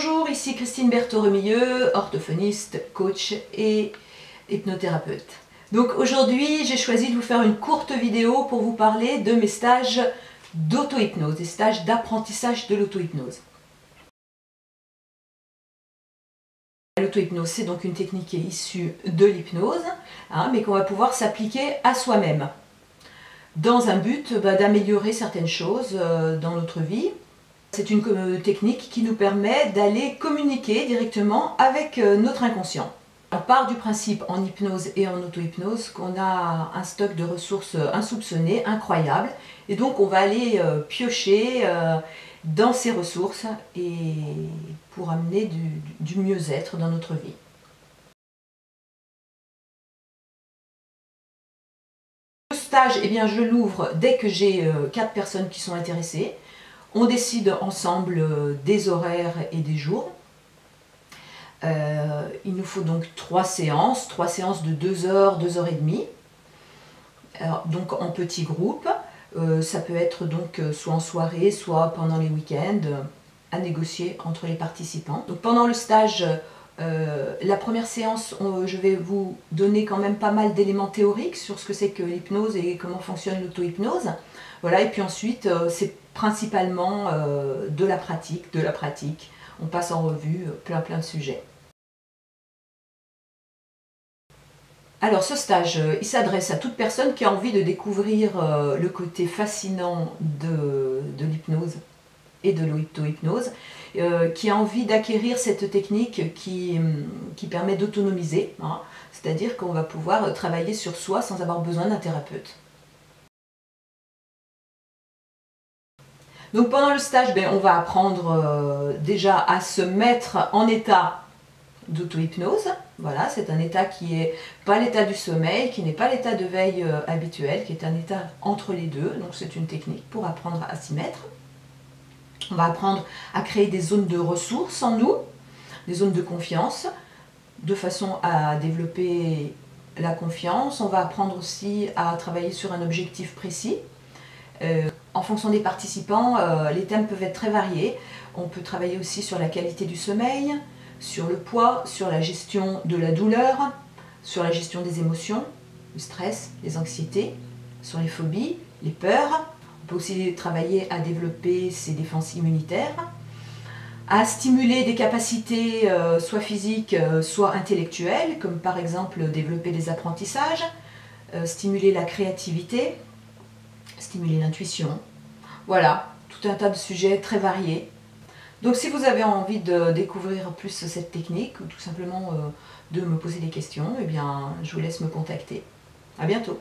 Bonjour, ici Christine Berthaud-Remilleux, orthophoniste, coach et hypnothérapeute. Donc aujourd'hui, j'ai choisi de vous faire une courte vidéo pour vous parler de mes stages d'auto-hypnose, des stages d'apprentissage de l'auto-hypnose. L'auto-hypnose, c'est donc une technique qui est issue de l'hypnose, mais qu'on va pouvoir s'appliquer à soi-même, dans un but d'améliorer certaines choses dans notre vie. C'est une technique qui nous permet d'aller communiquer directement avec notre inconscient. On part du principe en hypnose et en auto-hypnose qu'on a un stock de ressources insoupçonnées, incroyables, et donc on va aller piocher dans ces ressources et pour amener du mieux-être dans notre vie. Le stage, eh bien, je l'ouvre dès que j'ai 4 personnes qui sont intéressées. On décide ensemble des horaires et des jours. Il nous faut donc 3 séances de 2 heures, 2 heures et demie. Donc en petits groupes. Ça peut être donc soit en soirée, soit pendant les week-ends, à négocier entre les participants. Donc pendant le stage, la première séance, je vais vous donner quand même pas mal d'éléments théoriques sur ce que c'est que l'hypnose et comment fonctionne l'auto-hypnose. Voilà, et puis ensuite, c'est principalement de la pratique. On passe en revue plein de sujets. Alors ce stage, il s'adresse à toute personne qui a envie de découvrir le côté fascinant de l'hypnose et de l'auto-hypnose, qui a envie d'acquérir cette technique qui permet d'autonomiser, c'est-à-dire qu'on va pouvoir travailler sur soi sans avoir besoin d'un thérapeute. Donc pendant le stage, on va apprendre déjà à se mettre en état d'auto-hypnose. Voilà, c'est un état qui n'est pas l'état du sommeil, qui n'est pas l'état de veille habituel, qui est un état entre les deux. Donc c'est une technique pour apprendre à s'y mettre. On va apprendre à créer des zones de ressources en nous, des zones de confiance, de façon à développer la confiance. On va apprendre aussi à travailler sur un objectif précis. En fonction des participants, les thèmes peuvent être très variés. On peut travailler aussi sur la qualité du sommeil, sur le poids, sur la gestion de la douleur, sur la gestion des émotions, le stress, les anxiétés, sur les phobies, les peurs. On peut aussi travailler à développer ses défenses immunitaires, à stimuler des capacités soit physiques, soit intellectuelles, comme par exemple développer des apprentissages, stimuler la créativité, stimuler l'intuition. Voilà, tout un tas de sujets très variés. Donc si vous avez envie de découvrir plus cette technique, ou tout simplement de me poser des questions, eh bien je vous laisse me contacter. À bientôt.